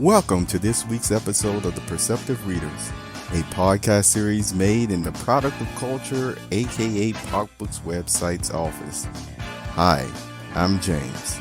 Welcome to this week's episode of The Perceptive Readers, a podcast series made in the Product of Culture, aka Pop Books website's office. Hi, I'm James.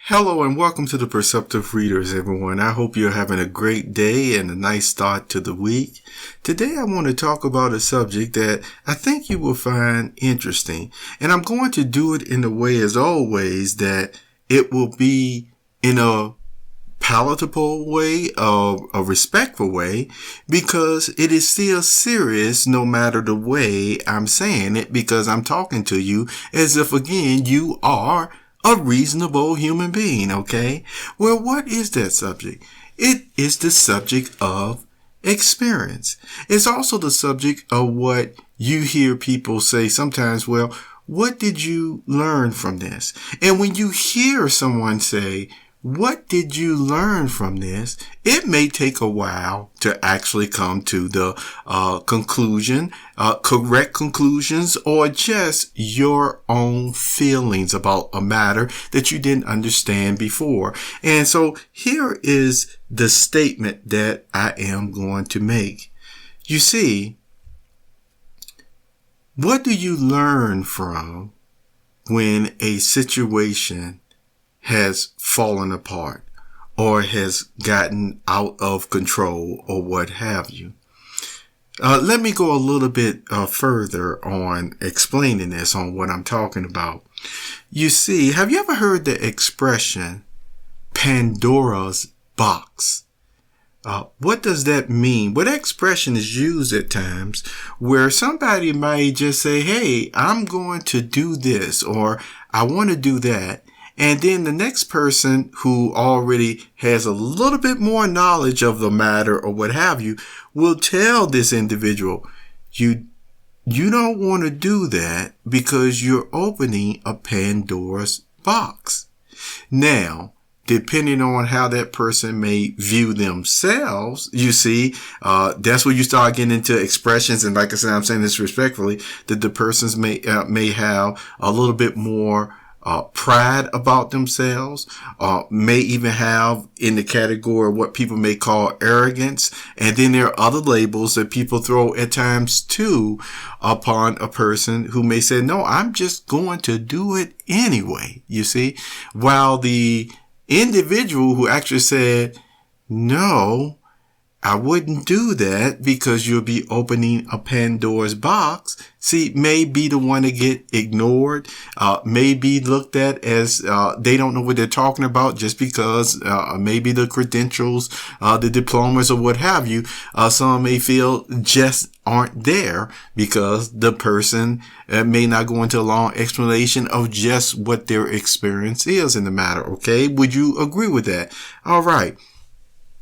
Hello and welcome to The Perceptive Readers, everyone. I hope you're having a great day and a nice start to the week. Today I want to talk about a subject that I think you will find interesting. And I'm going to do it in a way, as always, that it will be in a palatable way, a respectful way, because it is still serious no matter the way I'm saying it, because I'm talking to you as if, again, you are a reasonable human being, okay? Well, what is that subject? It is the subject of experience. It's also the subject of what you hear people say sometimes, well, what did you learn from this? And when you hear someone say, what did you learn from this? It may take a while to actually come to the correct conclusions, or just your own feelings about a matter that you didn't understand before. And so here is the statement that I am going to make. You see, what do you learn from when a situation has fallen apart or has gotten out of control or what have you? Let me go a little bit further on explaining this, on what I'm talking about. You see, have you ever heard the expression Pandoras Box? What does that mean? Well, that expression is used at times where somebody might just say, hey, I'm going to do this, or I want to do that. And then the next person who already has a little bit more knowledge of the matter or what have you will tell this individual, you don't want to do that because you're opening a Pandora's box. Now, depending on how that person may view themselves, you see, that's where you start getting into expressions. And like I said, I'm saying this respectfully, that the persons may have a little bit more pride about themselves, may even have in the category of what people may call arrogance. And then there are other labels that people throw at times too upon a person who may say, no, I'm just going to do it anyway. You see, while the individual who actually said, no, I wouldn't do that because you'll be opening a Pandora's box, see, may be the one to get ignored, may be looked at as they don't know what they're talking about just because maybe the credentials, the diplomas or what have you, some may feel just aren't there because the person may not go into a long explanation of just what their experience is in the matter, okay? Would you agree with that? All right.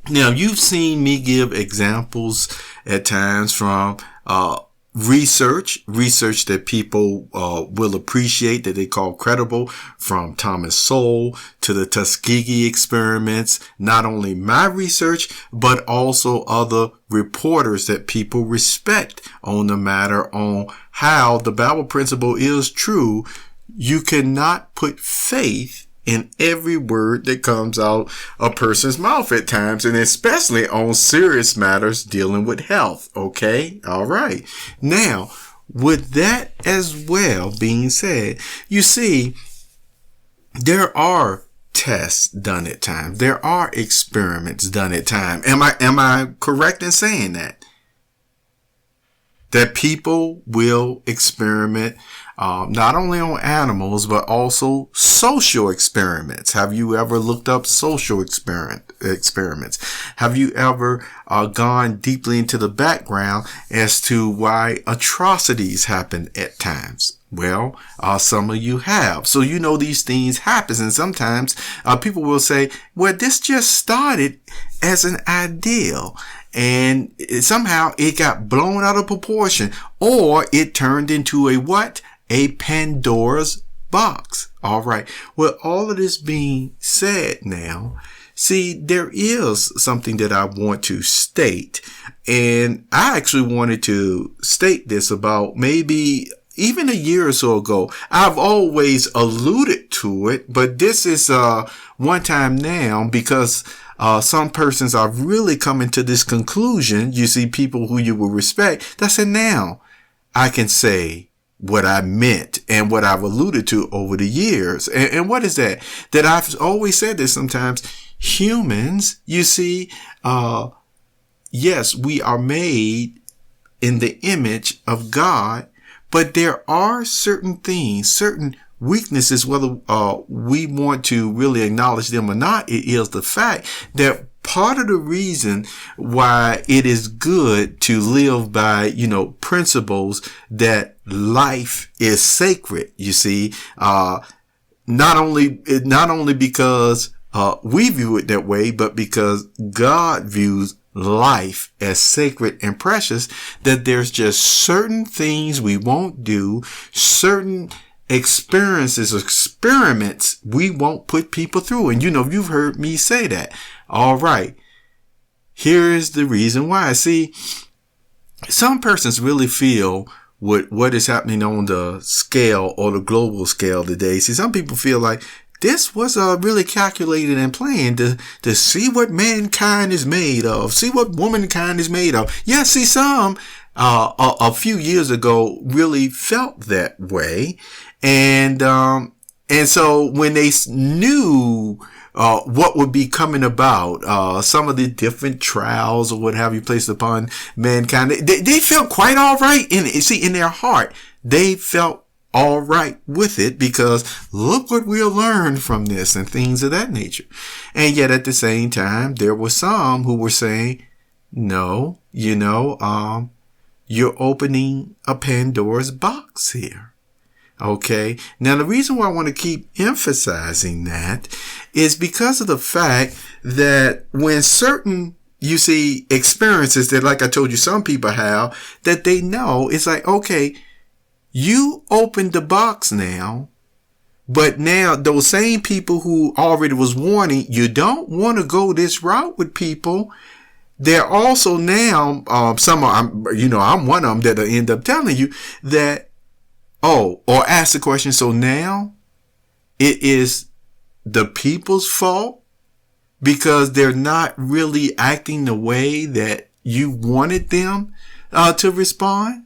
Now, you've seen me give examples at times from research that people will appreciate, that they call credible, from Thomas Sowell to the Tuskegee experiments. Not only my research, but also other reporters that people respect on the matter, on how the Bible principle is true. You cannot put faith in every word that comes out a person's mouth at times, and especially on serious matters dealing with health. Okay. All right. Now, with that as well being said, you see, there are tests done at times. There are experiments done at times. Am I correct in saying that? That people will experiment not only on animals, but also social experiments. Have you ever looked up social experiments? Have you ever gone deeply into the background as to why atrocities happen at times? Well, some of you have. So you know these things happen. And sometimes people will say, well, this just started as an ideal, and somehow it got blown out of proportion, or it turned into a what? A Pandora's box. All right. Well, all of this being said now, see, there is something that I want to state, and I actually wanted to state this about maybe even a year or so ago, I've always alluded to it, but this is one time now because some persons are really coming to this conclusion. You see people who you will respect. That's it. Now I can say what I meant and what I've alluded to over the years. And what is that? That I've always said this sometimes. Humans, you see, yes, we are made in the image of God, but there are certain things, certain weaknesses, whether we want to really acknowledge them or not. It is the fact that part of the reason why it is good to live by, principles that life is sacred, you see, not only because we view it that way, but because God views life as sacred and precious, that there's just certain things we won't do, certain experiments we won't put people through. And you've heard me say that. All right. Here is the reason why. See, some persons really feel what is happening on the scale or the global scale today. See, some people feel like this was really calculated and planned to see what mankind is made of, see what womankind is made of. Yeah, see, some a few years ago really felt that way, and so when they knew what would be coming about, some of the different trials or what have you placed upon mankind, they felt quite all right in their heart. They felt all right with it because look what we'll learn from this and things of that nature. And yet at the same time, there were some who were saying, no, you're opening a Pandora's box here. Okay. Now, the reason why I want to keep emphasizing that is because of the fact that when certain, experiences that, like I told you, some people have, that they know, it's like, okay, you opened the box now, but now those same people who already was warning, you don't want to go this route with people. They're also now, some are, I'm one of them that'll end up telling you that, or ask the question, so now it is the people's fault because they're not really acting the way that you wanted them to respond?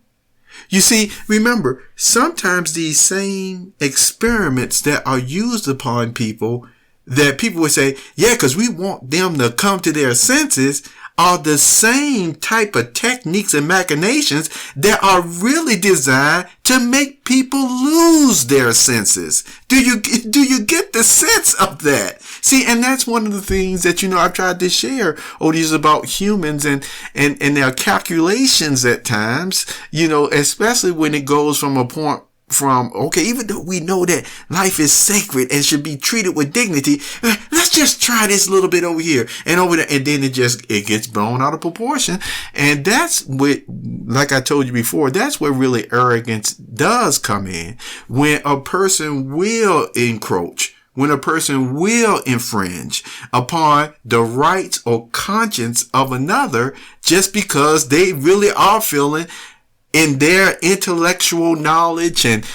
You see, remember, sometimes these same experiments that are used upon people that people would say, yeah, because we want them to come to their senses, are the same type of techniques and machinations that are really designed to make people lose their senses. Do you get the sense of that? See, and that's one of the things that, I've tried to share these about humans and their calculations at times, especially when it goes from a point okay, even though we know that life is sacred and should be treated with dignity, let's just try this little bit over here and over there. And then it gets blown out of proportion. And that's what, like I told you before, that's where really arrogance does come in. When a person will encroach, when a person will infringe upon the rights or conscience of another just because they really are feeling in their intellectual knowledge and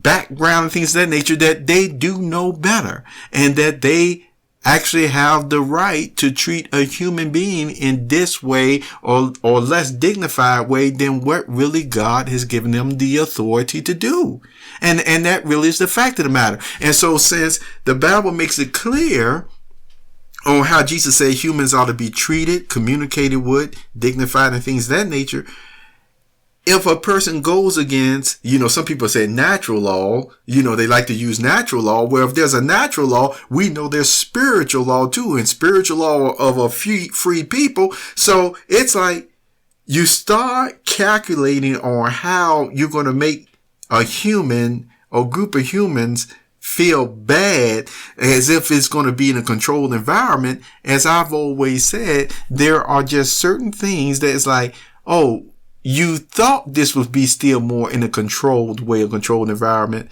background and things of that nature that they do know better and that they actually have the right to treat a human being in this way or less dignified way than what really God has given them the authority to do. And that really is the fact of the matter. And so since the Bible makes it clear on how Jesus said humans ought to be treated, communicated with, dignified and things of that nature, if a person goes against, some people say natural law, they like to use natural law. Well, if there's a natural law, we know there's spiritual law too, and spiritual law of a free people. So it's like you start calculating on how you're going to make a human or group of humans feel bad as if it's going to be in a controlled environment. As I've always said, there are just certain things that it's like, oh, you thought this would be still more in a controlled way, a controlled environment.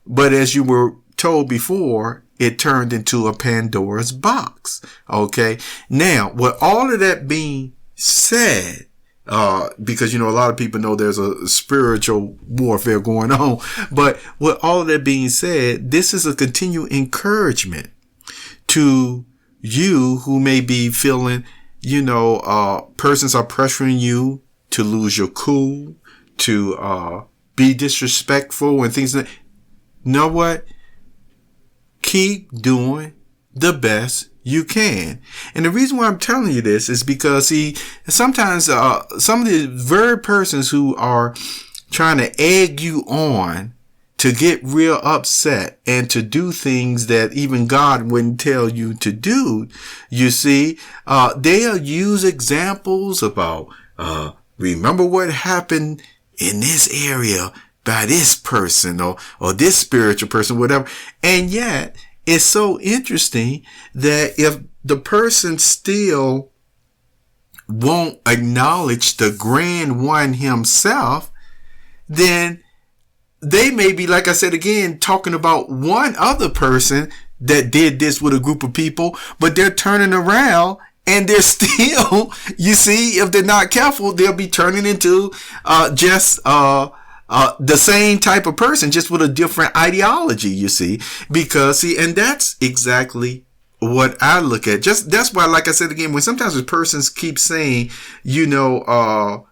But as you were told before, it turned into a Pandora's box. Okay. Now, with all of that being said, because, a lot of people know there's a spiritual warfare going on. But with all of that being said, this is a continued encouragement to you who may be feeling, persons are pressuring you to lose your cool, to be disrespectful and things like that. You know what? Keep doing the best you can. And the reason why I'm telling you this is because, sometimes some of the very persons who are trying to egg you on to get real upset and to do things that even God wouldn't tell you to do, they'll use examples about, remember what happened in this area by this person or this spiritual person, whatever. And yet it's so interesting that if the person still won't acknowledge the grand one himself, then they may be, like I said again, talking about one other person that did this with a group of people, but they're turning around and they're still, if they're not careful, they'll be turning into the same type of person, just with a different ideology, because and that's exactly what I look at. That's why, like I said again, when sometimes persons keep saying, I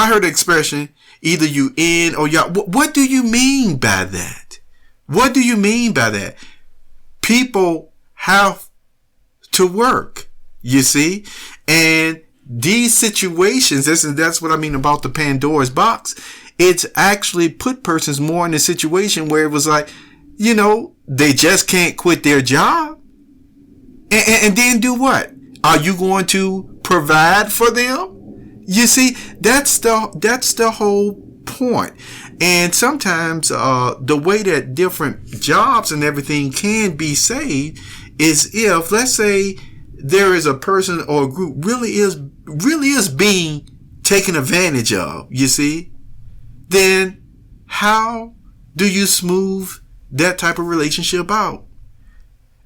heard the expression, either you in or y'all. What do you mean by that? What do you mean by that? People have to work, and these situations, that's what I mean about the Pandoras Box. It's actually put persons more in a situation where it was like, they just can't quit their job. And then do what? Are you going to provide for them? That's the whole point. And sometimes, the way that different jobs and everything can be saved is if, let's say, there is a person or a group really is being taken advantage of, then how do you smooth that type of relationship out?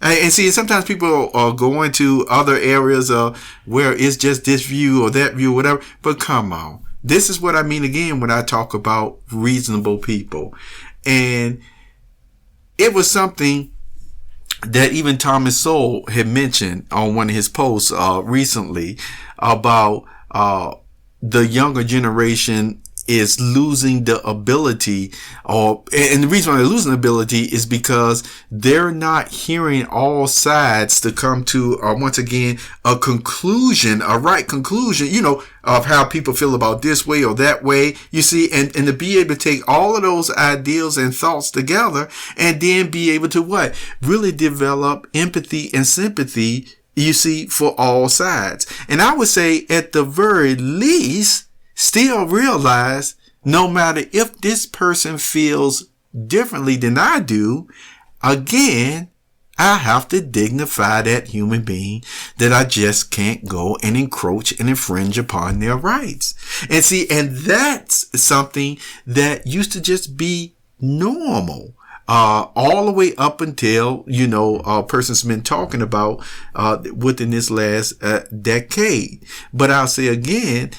And sometimes people are going to other areas where it's just this view or that view, whatever. But come on. This is what I mean again when I talk about reasonable people. And it was something that even Thomas Sowell had mentioned on one of his posts recently about the younger generation is losing the ability, and the reason why they're losing the ability is because they're not hearing all sides to come to, once again, a right conclusion, of how people feel about this way or that way, and to be able to take all of those ideals and thoughts together and then be able to really develop empathy and sympathy, for all sides. And I would say at the very least, still realize no matter if this person feels differently than I do, again, I have to dignify that human being, that I just can't go and encroach and infringe upon their rights. And that's something that used to just be normal. All the way up until, a person's been talking about, within this last, decade. But I'll say again,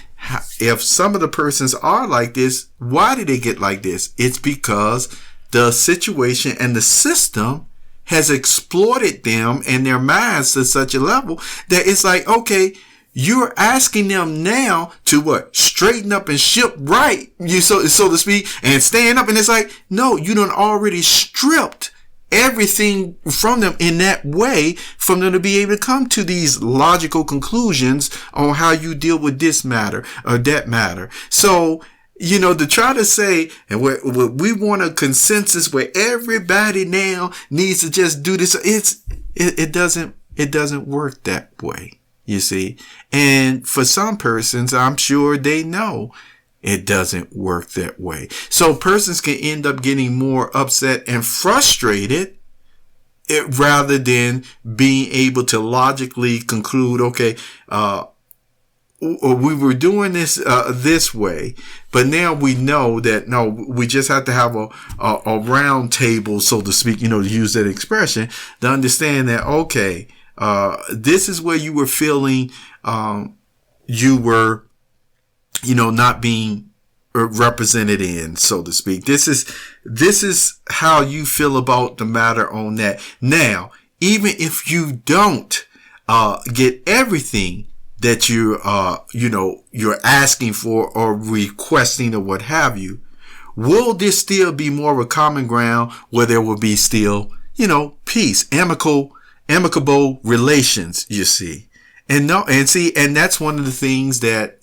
if some of the persons are like this, why did they get like this? It's because the situation and the system has exploited them and their minds to such a level that it's like, okay, you're asking them now to straighten up and ship right, so to speak, and stand up. And it's like, no, you done already stripped everything from them in that way, from them to be able to come to these logical conclusions on how you deal with this matter or that matter. So, to try to say, and we want a consensus where everybody now needs to just do this, it doesn't work that way, And for some persons, I'm sure they know it doesn't work that way. So persons can end up getting more upset and frustrated rather than being able to logically conclude, okay, we were doing this this way, but now we know that no, we just have to have a round table, so to speak, to use that expression, to understand that, okay, this is where you were feeling you were, not being represented in, so to speak. This is how you feel about the matter on that. Now, even if you don't get everything that you're asking for or requesting or what have you, will this still be more of a common ground where there will be still, peace, amicable relations, you see? And that's one of the things that,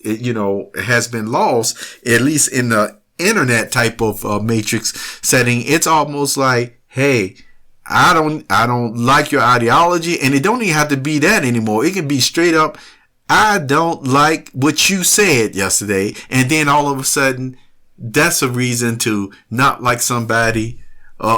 has been lost, at least in the internet type of matrix setting. It's almost like, hey, I don't like your ideology, and it don't even have to be that anymore. It can be straight up, I don't like what you said yesterday. And then all of a sudden, that's a reason to not like somebody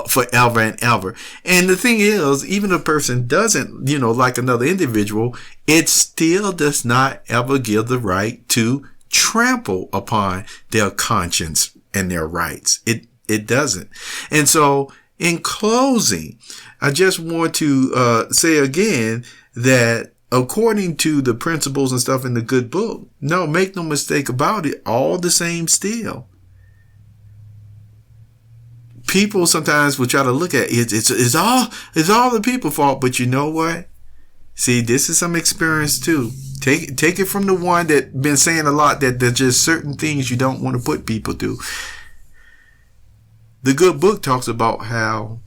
forever and ever. And the thing is, even if a person doesn't, like another individual, it still does not ever give the right to trample upon their conscience and their rights. It doesn't. And so in closing, I just want to say again that according to the principles and stuff in the good book, no, make no mistake about it, all the same still. People sometimes will try to look at it. It's all the people's fault. But you know what? See, this is some experience too. Take it from the one that been saying a lot that there's just certain things you don't want to put people through. The good book talks about how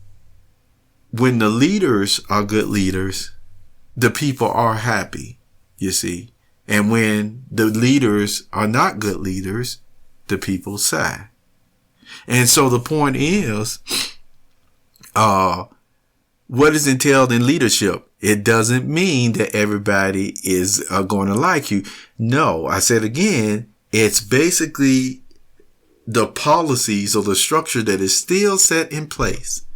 when the leaders are good leaders, the people are happy, you see. And when the leaders are not good leaders, the people sigh. And so the point is, what is entailed in leadership? It doesn't mean that everybody is going to like you. No, I said again, it's basically the policies or the structure that is still set in place,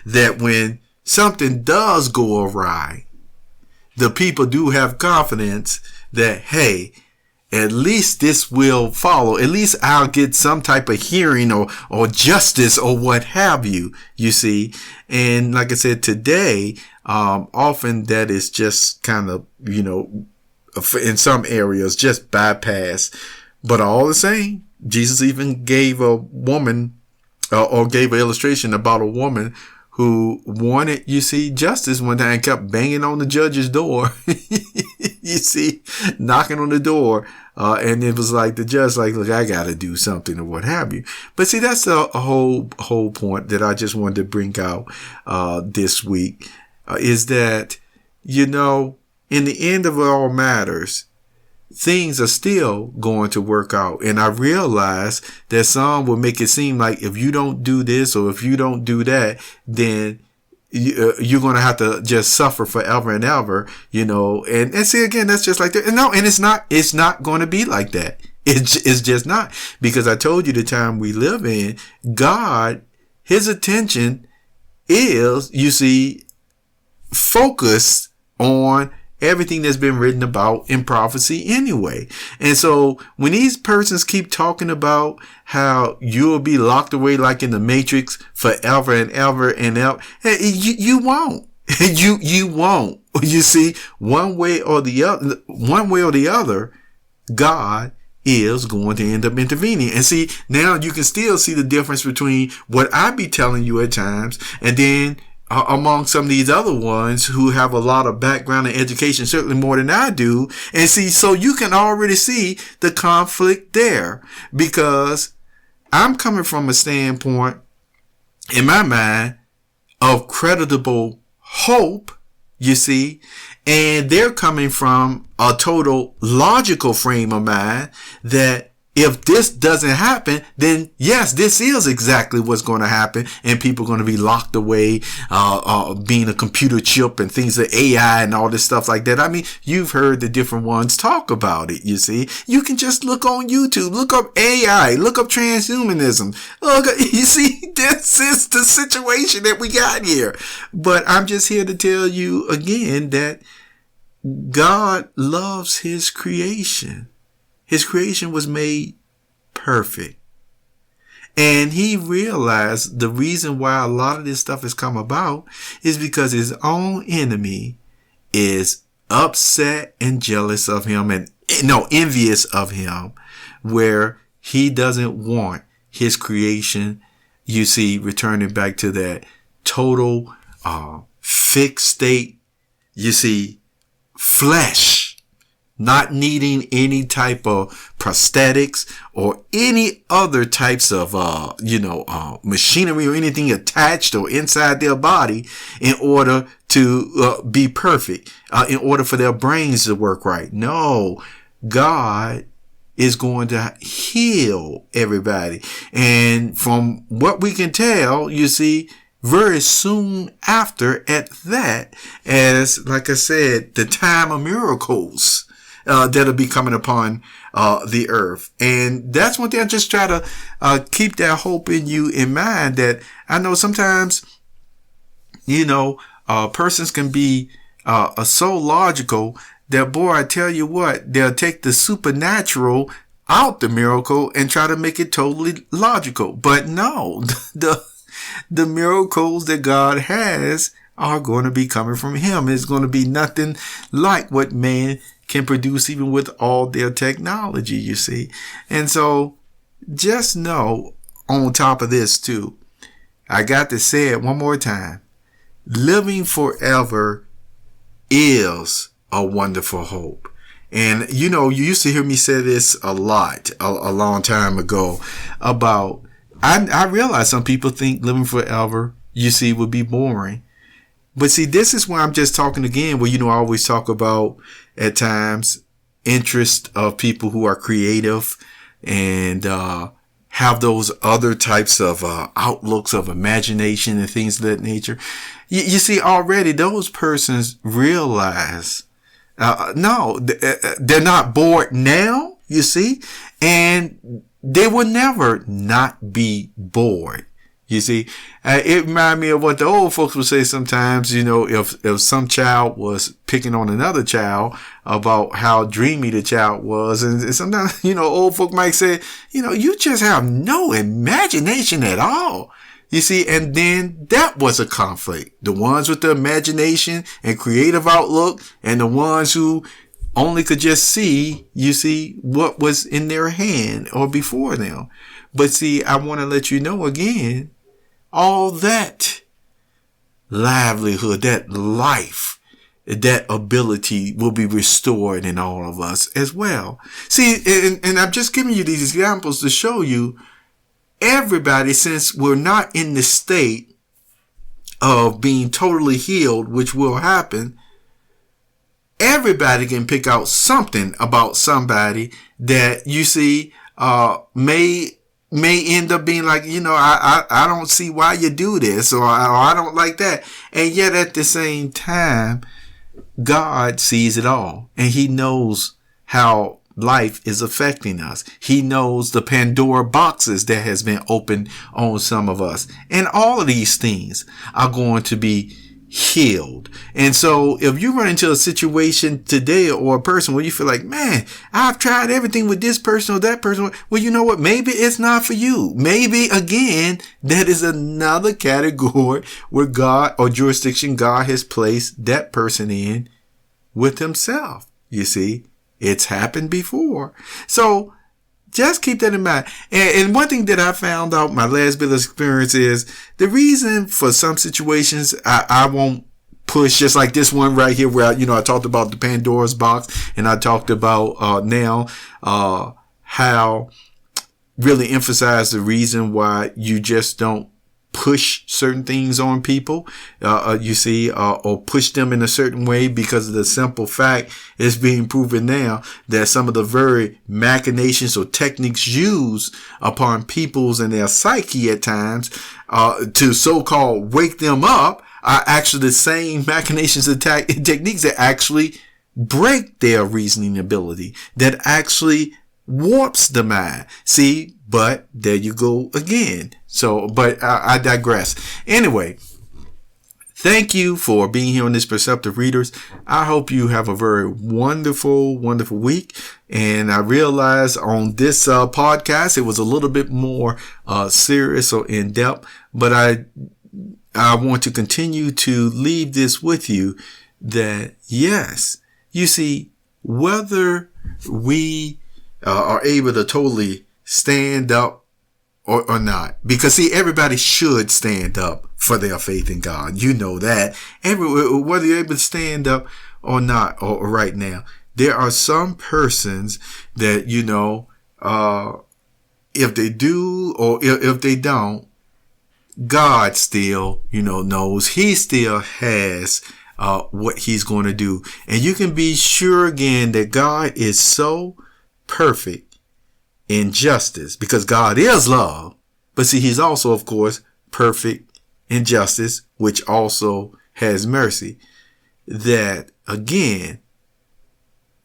that when something does go awry, the people do have confidence that, hey, at least this will follow. At least I'll get some type of hearing or justice or what have you, you see. And like I said, today, often that is just kind of, in some areas just bypassed. But all the same, Jesus even gave a woman or gave an illustration about a woman who wanted, you see, justice one time, kept banging on the judge's door, you see, knocking on the door. And it was like the judge, like, look, I got to do something or what have you. But see, that's a whole point that I just wanted to bring out, this week, is that, in the end of all matters, things are still going to work out. And I realize that some will make it seem like if you don't do this or if you don't do that, then you're going to have to just suffer forever and ever, and see, again, that's just like that. No, and it's not going to be like that. It's just not, because I told you the time we live in, God, his attention is, you see, focused on everything that's been written about in prophecy anyway. And so when these persons keep talking about how you'll be locked away like in the Matrix forever and ever and ever, hey, you won't. You won't. You see, one way or the other, God is going to end up intervening. And see, now you can still see the difference between what I be telling you at times and then among some of these other ones who have a lot of background and education, certainly more than I do. And see, so you can already see the conflict there, because I'm coming from a standpoint in my mind of creditable hope, you see, and they're coming from a total logical frame of mind that if this doesn't happen, then yes, this is exactly what's going to happen. And people are going to be locked away, being a computer chip and things like AI and all this stuff like that. I mean, you've heard the different ones talk about it. You see, you can just look on YouTube, look up AI, look up transhumanism. Look, you see, this is the situation that we got here. But I'm just here to tell you again that God loves his creation. His creation was made perfect. And he realized the reason why a lot of this stuff has come about is because his own enemy is upset and jealous of him. And envious of him, where he doesn't want his creation, you see, returning back to that total fixed state, you see, flesh, not needing any type of prosthetics or any other types of, machinery or anything attached or inside their body in order to be perfect, in order for their brains to work right. No, God is going to heal everybody. And from what we can tell, you see, very soon after at that, as like I said, the time of miracles that'll be coming upon the earth. And that's one thing I just try to keep that hope in you in mind, that I know sometimes, persons can be so logical that, boy, I tell you what, they'll take the supernatural out the miracle and try to make it totally logical. But no, the miracles that God has are going to be coming from him. It's going to be nothing like what man can produce, even with all their technology, you see. And so just know, on top of this too, I got to say it one more time, living forever is a wonderful hope. And, you used to hear me say this a lot, a long time ago about, I realize some people think living forever, you see, would be boring. But see, this is where I'm just talking again, where, I always talk about at times interest of people who are creative and, have those other types of, outlooks of imagination and things of that nature. You see, already those persons realize, no, they're not bored now, you see, and they will never not be bored. You see, it reminds me of what the old folks would say sometimes, if some child was picking on another child about how dreamy the child was. And sometimes, old folk might say, you just have no imagination at all. You see, and then that was a conflict. The ones with the imagination and creative outlook, and the ones who only could just see, you see, what was in their hand or before them. But see, I want to let you know again, all that livelihood, that life, that ability will be restored in all of us as well. See, and I'm just giving you these examples to show you, everybody, since we're not in the state of being totally healed, which will happen, everybody can pick out something about somebody that, you see, may end up being like, I don't see why you do this, or I don't like that. And yet at the same time, God sees it all, and he knows how life is affecting us. He knows the Pandoras boxes that has been opened on some of us. And all of these things are going to be healed. And so if you run into a situation today or a person where you feel like, man, I've tried everything with this person or that person. Well, you know what? Maybe it's not for you. Maybe again, that is another category where God or jurisdiction God has placed that person in with himself. You see, it's happened before. So just keep that in mind. And one thing that I found out my last bit of experience is the reason for some situations I won't push, just like this one right here where, I talked about the Pandoras box, and I talked about now how really emphasize the reason why you just don't push certain things on people, you see, or push them in a certain way, because of the simple fact it's being proven now that some of the very machinations or techniques used upon peoples and their psyche at times, to so-called wake them up, are actually the same machinations and techniques that actually break their reasoning ability, that actually warps the mind. See, but there you go again. So, but I digress. Anyway, thank you for being here on this Perceptive Readers. I hope you have a very wonderful, wonderful week. And I realize on this podcast, it was a little bit more serious or in depth, but I want to continue to leave this with you that, yes, you see, whether we are able to totally stand up or not. Because see, everybody should stand up for their faith in God. You know that. Whether you're able to stand up or not, or right now, there are some persons that, if they do or if they don't, God still, knows. He still has what he's going to do. And you can be sure again that God is so perfect in justice, because God is love. But see, he's also, of course, perfect in justice, which also has mercy. That, again,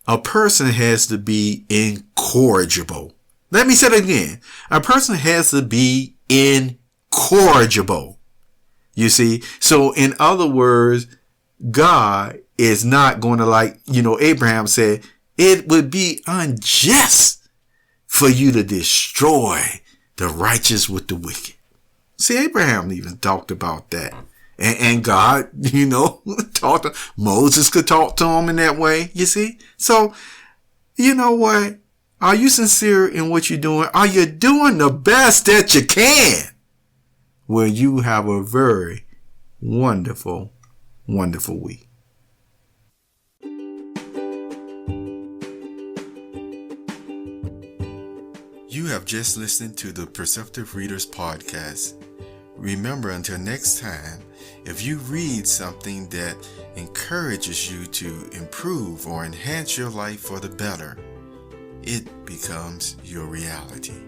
a person has to be incorrigible. Let me say it again. A person has to be incorrigible. You see? So, in other words, God is not going to, like, Abraham said, it would be unjust for you to destroy the righteous with the wicked. See, Abraham even talked about that. And God, talked to Moses, could talk to him in that way, you see? So, you know what? Are you sincere in what you're doing? Are you doing the best that you can? Well, you have a very wonderful, wonderful week. You have just listened to the Perceptive Readers Podcast. Remember, until next time, if you read something that encourages you to improve or enhance your life for the better, it becomes your reality.